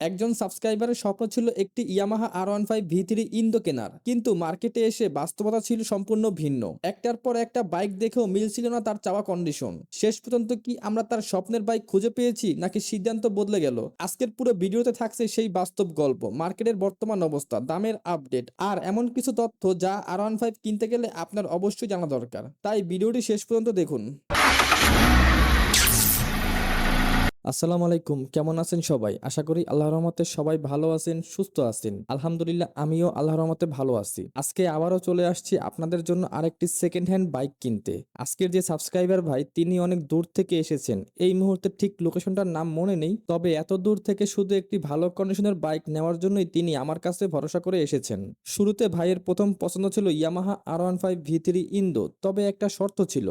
একজন সাবস্ক্রাইবারের স্বপ্ন ছিল একটি ইয়ামাহা R15 V3 ইন্দো কেনার, কিন্তু মার্কেটে এসে বাস্তবতা ছিল সম্পূর্ণ ভিন্ন। একটার পর একটা বাইক দেখেও মিলছিল না তার চাওয়া কন্ডিশন। শেষ পর্যন্ত কি আমরা তার স্বপ্নের বাইক খুঁজে পেয়েছি, নাকি সিদ্ধান্ত বদলে গেল? আজকের পুরো ভিডিওতে থাকছে সেই বাস্তব গল্প, মার্কেটের বর্তমান অবস্থা, দামের আপডেট আর এমন কিছু তথ্য যা R15 কিনতে গেলে আপনার অবশ্যই জানা দরকার। তাই ভিডিওটি শেষ পর্যন্ত দেখুন। আসসালামু আলাইকুম, কেমন আছেন সবাই? আশা করি আল্লাহর রহমতে সবাই ভালো আছেন, সুস্থ আছেন। আলহামদুলিল্লাহ, আমিও আল্লাহর রহমতে ভালো আছি। আজকে আবারও চলে আসছি আপনাদের জন্য আরেকটি সেকেন্ড হ্যান্ড বাইক কিনতে। আজকের যে সাবস্ক্রাইবার ভাই, তিনি অনেক দূর থেকে এসেছেন। এই মুহূর্তে ঠিক লোকেশনটার নাম মনে নেই, তবে এত দূর থেকে শুধু একটি ভালো কন্ডিশনের বাইক নেওয়ার জন্যই তিনি আমার কাছে ভরসা করে এসেছেন। শুরুতে ভাইয়ের প্রথম পছন্দ ছিল ইয়ামাহা R15 V3 ইন্দো, তবে একটা শর্ত ছিল,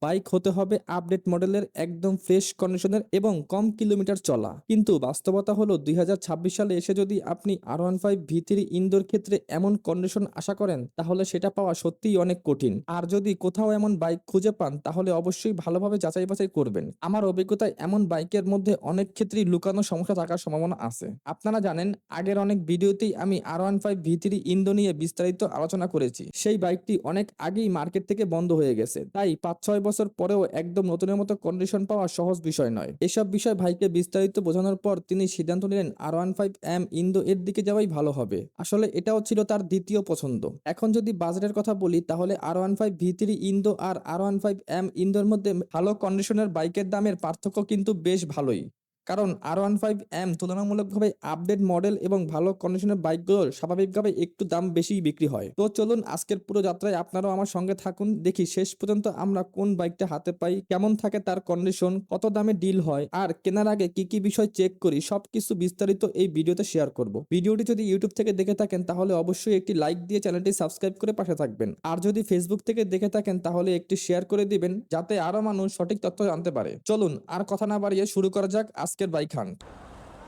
বাইক হতে হবে আপডেট মডেলের, একদম ফ্রেশ কন্ডিশনের এবং কম কিলোমিটার চলা। কিন্তু বাস্তবতা হলো 2026 সালে এসে যদি আপনি R15 V3 ইন্দোর ক্ষেত্রে এমন কন্ডিশন আশা করেন, তাহলে সেটা পাওয়া সত্যিই অনেক কঠিন। আর যদি কোথাও এমন বাইক খুঁজে পান, তাহলে অবশ্যই ভালোভাবে যাচাই বাছাই করবেন। আমার অভিজ্ঞতায় এমন বাইকের মধ্যে অনেক ক্ষেত্রেই লুকানো সমস্যা থাকার সম্ভাবনা আছে। আপনারা জানেন, আগের অনেক ভিডিওতেই আমি R15 V3 ইন্দো নিয়ে বিস্তারিত আলোচনা করেছি। সেই বাইকটি অনেক আগেই মার্কেট থেকে বন্ধ হয়ে গেছে, তাই 5-6 বছর পরেও একদম নতুনের মতো কন্ডিশন পাওয়া সহজ বিষয় নয়। এসব বিষয় ভাইকে বিস্তারিত বোঝানোর পর তিনি সিদ্ধান্ত নিলেন R15M ইন্দো এর দিকে যাওয়াই ভালো হবে। আসলে এটাও ছিল তার দ্বিতীয় পছন্দ। এখন যদি বাজেটের কথা বলি, তাহলে R15 V3 ইন্দো আর R15M ইন্দোর মধ্যে ভালো কন্ডিশনের বাইকের দামের পার্থক্য কিন্তু বেশ ভালোই। কারণ R15M তুলনামূলকভাবে আপডেট মডেল এবং ভালো কন্ডিশনের বাইকগুলোর স্বাভাবিকভাবে একটু দাম বেশিই বিক্রি হয়। তো চলুন আজকের পুরো যাত্রায় আপনারাও আমার সঙ্গে থাকুন, দেখি শেষ পর্যন্ত আমরা কোন বাইকটা হাতে পাই, কেমন থাকে তার কন্ডিশন, কত দামে ডিল হয় আর কেনার আগে কি কি বিষয় চেক করি, সবকিছু বিস্তারিত এই ভিডিওতে শেয়ার করব। ভিডিওটি যদি ইউটিউব থেকে দেখে থাকেন, তাহলে অবশ্যই একটি লাইক দিয়ে চ্যানেলটি সাবস্ক্রাইব করে পাশে থাকবেন। আর যদি ফেসবুক থেকে দেখে থাকেন, তাহলে একটি শেয়ার করে দিবেন, যাতে আরো মানুষ সঠিক তথ্য জানতে পারে। চলুন আর কথা না বাড়িয়ে শুরু করা যাক আজকের বাইক হান্ট।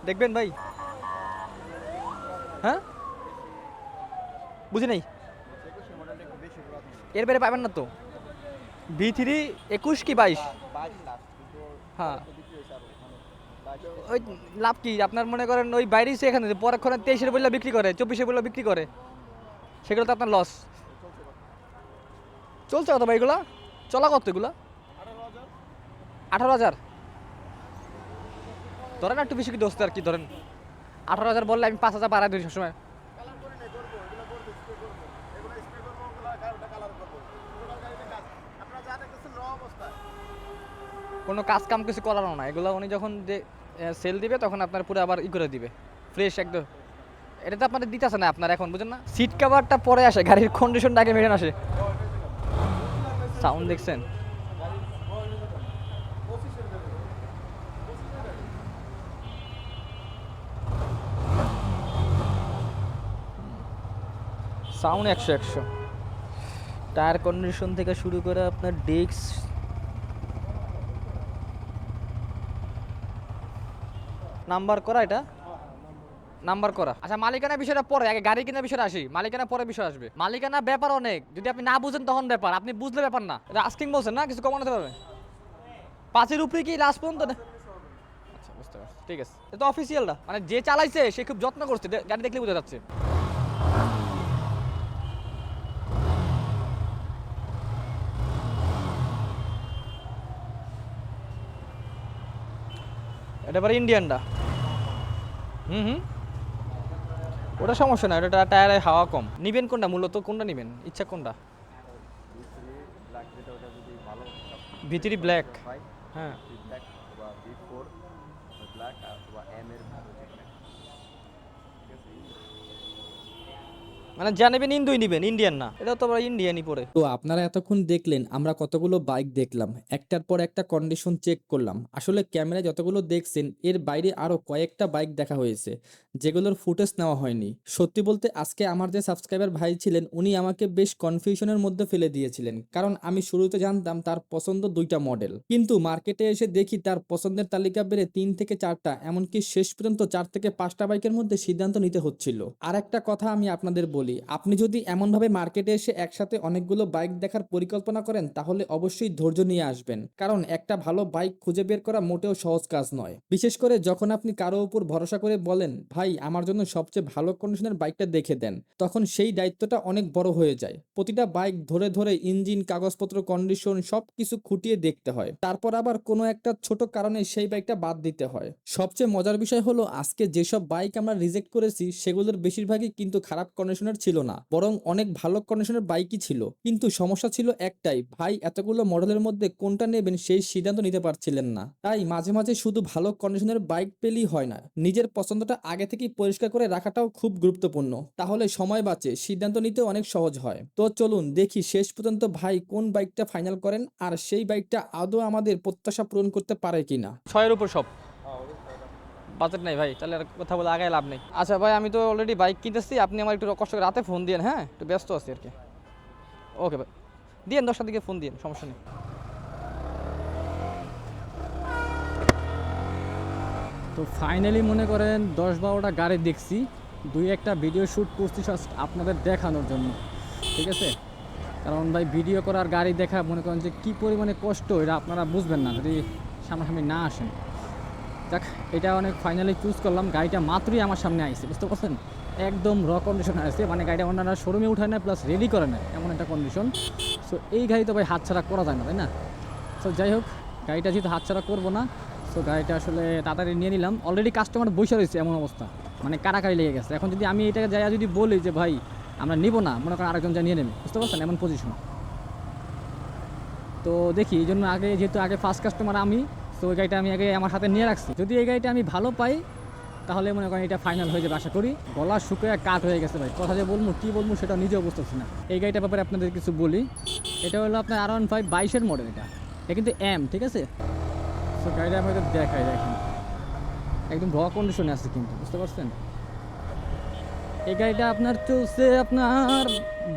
দেখবেন ভাই। হ্যাঁ, বুঝি নাই। এর বাইরে পাবেন না তো। V3 21 কি 22? হ্যাঁ, ওই লাভ কি আপনার? মনে করেন ওই বাইরেই এখানে পরক্ষণে 23-এর বললে বিক্রি করে, 24-এর বললে বিক্রি করে, সেগুলো তো আপনার লস। চলছে কত ভাই এগুলা? চলা কত এগুলা? 18,000 ধরেন, একটু বেশি কি দোস্ত আর কি, ধরেন 18,000 বললে আমি 5,000 বাড়াই দিই সবসময়। কোনো কাজ কাম কিছু করানো না এগুলো, উনি যখন সেল দিবে তখন আপনার পুরো আবার করে দিবে ফ্রেশ একদম। এটা তো আপনাদের দিতেছে না আপনার, এখন বুঝেন না। সিট কভারটা পরে আসে, গাড়ির কন্ডিশনটা আগে মেনে আসে। সাউন্ড দেখছেন? সাউন্ড 100 টায়ার কন্ডিশন থেকে শুরু করে আপনার ডিস্ক নাম্বার করা, এটা নাম্বার করা। আচ্ছা, মালিকানা বিষয়টা পরে, আগে গাড়ি কেনার বিষয়টা আসি। মালিকানা পরে বিষয় আসবে। মালিকানা ব্যাপার অনেক, যদি আপনি না বুঝেন তখন ব্যাপার, আপনি বুঝলে ব্যাপার না। এটা আস্কিং বলছেন না, কিছু কমানো পারবে 5-এর উপরে কি লাস্ট পর্যন্ত আচ্ছা, বুঝতে পারছি, ঠিক আছে। এটা অফিসিয়ালটা, মানে যে চালাইছে সে খুব যত্ন করছে, গাড়ি দেখলে বোঝা যাচ্ছে। এটা এবার ইন্ডিয়ানটা। হুম হুম, ওটা সমস্যা না, ওটা টায়ারে হাওয়া কম। নিবেন কোনটা, মূলত কোনটা নিবেন, ইচ্ছা কোনটা? ভিতরি ব্ল্যাক। হ্যাঁ, মানে যা নেবেন ইন্দুই নিবেন, ইন্ডিয়ান না। এটা তো আবার ইন্ডিয়ানই পড়ে। তো আপনারা এতক্ষণ দেখলেন আমরা কতগুলো বাইক দেখলাম, একটার পর একটা কন্ডিশন চেক করলাম। আসলে ক্যামেরায় যতগুলো দেখছেন, এর বাইরে আরো কয়েকটা বাইক দেখা হয়েছে, যেগুলোর ফুটেজ নেওয়া হয়নি। সত্যি বলতে আজকে আমার যে সাবস্ক্রাইবার ভাই ছিলেন, উনি আমাকে বেশ কনফিউশনের মধ্যে ফেলে দিয়েছিলেন। কারণ আমি শুরুতে জানতাম তার পছন্দ 2টা মডেল, কিন্তু মার্কেটে এসে দেখি তার পছন্দের তালিকা বেড়ে 3 থেকে 4টা, এমনকি শেষ পর্যন্ত 4 থেকে 5টা বাইকের মধ্যে সিদ্ধান্ত নিতে হচ্ছিল। আর একটা কথা আমি আপনাদের বলি, বলি, আপনি যদি এমনভাবে মার্কেটে এসে একসাথে অনেকগুলো বাইক দেখার পরিকল্পনা করেন তাহলে অবশ্যই ধৈর্য নিয়ে আসবেন, কারণ একটা ভালো বাইক খুঁজে বের করা মোটেও সহজ কাজ নয়। বিশেষ করে যখন আপনি কারো উপর ভরসা করে বলেন, ভাই আমার জন্য সবচেয়ে ভালো কন্ডিশনের বাইকটা দেখে দেন, তখন সেই দায়িত্বটা অনেক বড় হয়ে যায়। প্রতিটা বাইক ধরে ধরে ইঞ্জিন, কাগজপত্র, কন্ডিশন সবকিছু খুঁটিয়ে দেখতে হয়, তারপর আবার কোনো একটা ছোট কারণে সেই বাইকটা বাদ দিতে হয়। সবচেয়ে মজার বিষয় হলো, আজকে যেসব বাইক আমরা রিজেক্ট করেছি সেগুলোর বেশিরভাগই কিন্তু খারাপ কন্ডিশনের ছিল না, বরং অনেক ভালো কন্ডিশনের বাইকই ছিল। কিন্তু সমস্যা ছিল একটাই, ভাই এতগুলো মডেলের মধ্যে কোনটা নেবেন সেই সিদ্ধান্ত নিতে পারছিলেন না। তাই মাঝে মাঝে শুধু ভালো কন্ডিশনের বাইক পেলেই হয় না, নিজের পছন্দটা আগে থেকেই পরিষ্কার করে রাখাটাও খুব গুরুত্বপূর্ণ। তাহলে সময় বাঁচে, সিদ্ধান্ত নিতে অনেক সহজ হয়। তো চলুন দেখি শেষ পর্যন্ত ভাই কোন বাইকটা ফাইনাল করেন, আর সেই বাইকটা আদৌ আমাদের প্রত্যাশা পূরণ করতে পারে কিনা। 6-এর উপর সব। বাজেট নাই ভাই, তাহলে আর কথা বলে আগায় লাভ নেই। আচ্ছা ভাই, আমি তো অলরেডি বাইক কিনতেছি, আপনি আমার একটু কষ্ট করে রাতে ফোন দিন, হ্যাঁ একটু ব্যস্ত আছি আর কি। ওকে ভাই, দিন 10টার দিকে ফোন দিন, সমস্যা নেই। তো ফাইনালি মনে করেন 10-12টা গাড়ি দেখছি, দুই একটা ভিডিও শ্যুট করছি জাস্ট আপনাদের দেখানোর জন্য, ঠিক আছে? কারণ ভাই ভিডিও করার গাড়ি দেখা মনে করেন যে কী পরিমাণে কষ্ট, এটা আপনারা বুঝবেন না যদি সামনাসামনি না আসেন। দেখ, এটা অনেক ফাইনালি চুজ করলাম, গাড়িটা মাত্রই আমার সামনে আইছে, বুঝতে পারছেন? একদম র কন্ডিশনে আসছে, মানে গাড়িটা অন্যান্য শোরুমে উঠায় না, প্লাস রেডি করে না, এমন একটা কন্ডিশন। সো এই গাড়ি তো ভাই হাতছাড়া করা যায় না, তাই না? সো যাই হোক, গাড়িটা যেহেতু হাতছাড়া করবো না, সো গাড়িটা আসলে তাড়াতাড়ি নিয়ে নিলাম। অলরেডি কাস্টমার বসে রয়েছে, এমন অবস্থা মানে কারাকারি লেগে গেছে। এখন যদি আমি এটাকে যাই যদি বলি যে ভাই আমরা নিব না, মনে করেন আরেকজন যা নিয়ে নেবে, বুঝতে পারছেন? এমন পজিশন। তো দেখি, এই জন্য আগে যেহেতু আগে ফার্স্ট কাস্টমার আমি, তো ওই গাড়িটা আমি আগে আমার সাথে নিয়ে রাখছি। যদি এই গাড়িটা আমি ভালো পাই তাহলে মনে করেন এটা ফাইনাল হয়ে যাবে আশা করি। গলা শুকিয়ে কাট হয়ে গেছে ভাই, কথা যে বলবো কী বলবো সেটা নিজেও বুঝতেছি না। এই গাড়িটার ব্যাপারে আপনাদের কিছু বলি, এটা হলো আপনার R15 22-এর মডেল। এটা কিন্তু এম, ঠিক আছে? তো গাড়িটা আমাদের দেখাই, দেখেন একদম র কন্ডিশনে আছে কিন্তু, বুঝতে পারছেন? এই গাড়িটা আপনার চলছে আপনার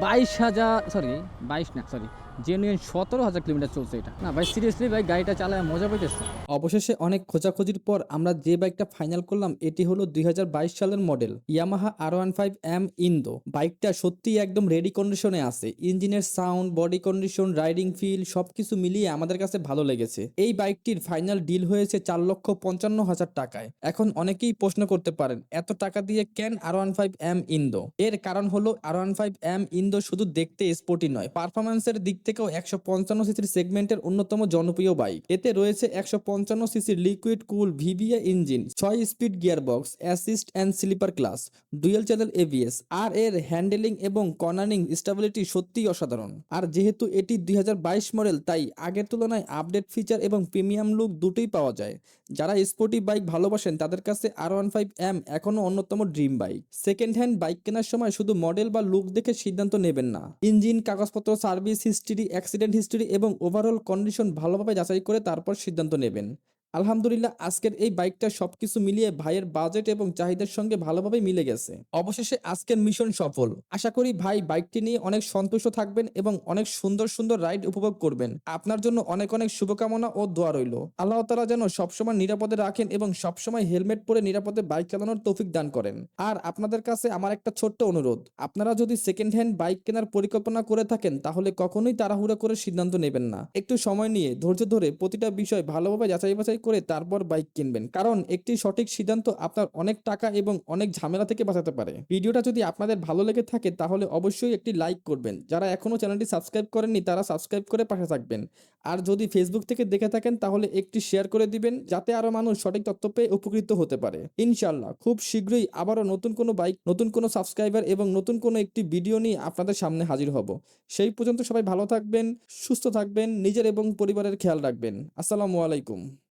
22,000, সরি 22 না, সরি জেনুইন 17,000 কিলোমিটার চলছে এটা। না ভাই সিরিয়াসলি ভাই গাড়িটা চালায় মজা পাইতেছে। অবশেষে অনেক খোঁজাখুঁজির পর আমরা যে বাইকটা ফাইনাল করলাম এটি হলো 2022 সালের মডেল ইয়ামাহা R15M ইন্দো। বাইকটা সত্যিই একদম রেডি কন্ডিশনে আছে, ইঞ্জিনের sound, body condition, riding feel সবকিছু মিলিয়ে আমাদের কাছে ভালো লেগেছে। এই বাইকটির ফাইনাল ডিল হয়েছে 4,55,000 টাকায়। এখন অনেকেই প্রশ্ন করতে পারেন, এত টাকা দিয়ে কেন R15M ইন্দো? এর কারণ হলো R15M ইন্দো শুধু দেখতে স্পোর্টি নয়, পারফরম্যান্সের দিক থেকেও 155 সিসির সেগমেন্টের অন্যতম জনপ্রিয় বাইক। এতে রয়েছে 155 সিসির liquid cool VVA engine, 6 speed gearbox, assist and slipper clutch, dual channel ABS, আর এর হ্যান্ডেলিং এবং কর্নারিং স্টেবিলিটি সত্যিই অসাধারণ। আর যেহেতু এটি 2022 মডেল, তাই আগের তুলনায় আপডেট ফিচার এবং প্রিমিয়াম লুক দুটোই পাওয়া যায়। যারা স্পোর্টি বাইক ভালোবাসেন তাদের কাছে R15M এখনো অন্যতম dream bike. Second hand bike কেনার সময় শুধু মডেল বা লুক দেখে সিদ্ধান্ত নেবেন না, ইঞ্জিন, কাগজপত্র, সার্ভিস হিস্ট্রি, অ্যাক্সিডেন্ট হিস্ট্রি এবং ওভারঅল কন্ডিশন ভালোভাবে যাচাই করে তারপর সিদ্ধান্ত নেবেন। আলহামদুলিল্লাহ, আজকের এই বাইকটা সবকিছু মিলিয়ে ভাইয়ের বাজেট এবং চাহিদার সঙ্গে ভালোভাবে মিলে গেছে। অবশেষে আজকের মিশন সফল। আশা করি ভাই বাইকটি নিয়ে অনেক সন্তুষ্ট থাকবেন এবং অনেক সুন্দর সুন্দর রাইড উপভোগ করবেন। আপনার জন্য অনেক অনেক শুভকামনা ও দোয়া রইল। আল্লাহ তাআলা যেন সবসময় নিরাপদে রাখেন এবং সবসময় হেলমেট পরে নিরাপদে বাইক চালানোর তৌফিক দান করেন। আর আপনাদের কাছে আমার একটা ছোট্ট অনুরোধ, আপনারা যদি সেকেন্ড হ্যান্ড বাইক কেনার পরিকল্পনা করে থাকেন তাহলে কখনোই তাড়াহুড়া করে সিদ্ধান্ত নেবেন না। একটু সময় নিয়ে ধৈর্য ধরে প্রতিটা বিষয় ভালোভাবে যাচাই বাছাই করে তারপর বাইক কিনবেন, কারণ একটি সঠিক সিদ্ধান্ত আপনার অনেক টাকা এবং অনেক ঝামেলা থেকে বাঁচাতে পারে। ভিডিওটা যদি আপনাদের ভালো লেগে থাকে তাহলে অবশ্যই একটি লাইক করবেন। যারা এখনো চ্যানেলটি সাবস্ক্রাইব করেননি তারা সাবস্ক্রাইব করে পাশে থাকবেন। আর যদি ফেসবুক থেকে দেখে থাকেন তাহলে একটি শেয়ার করে দিবেন, যাতে আরো মানুষ সঠিক তথ্য পেয়ে উপকৃত হতে পারে। ইনশাআল্লাহ খুব শীঘ্রই আবারও নতুন কোনো বাইক, নতুন কোনো সাবস্ক্রাইবার এবং নতুন কোনো একটি ভিডিও নিয়ে আপনাদের সামনে হাজির হব। সেই পর্যন্ত সবাই ভালো থাকবেন, সুস্থ থাকবেন, নিজের এবং পরিবারের খেয়াল রাখবেন। আসসালামু আলাইকুম।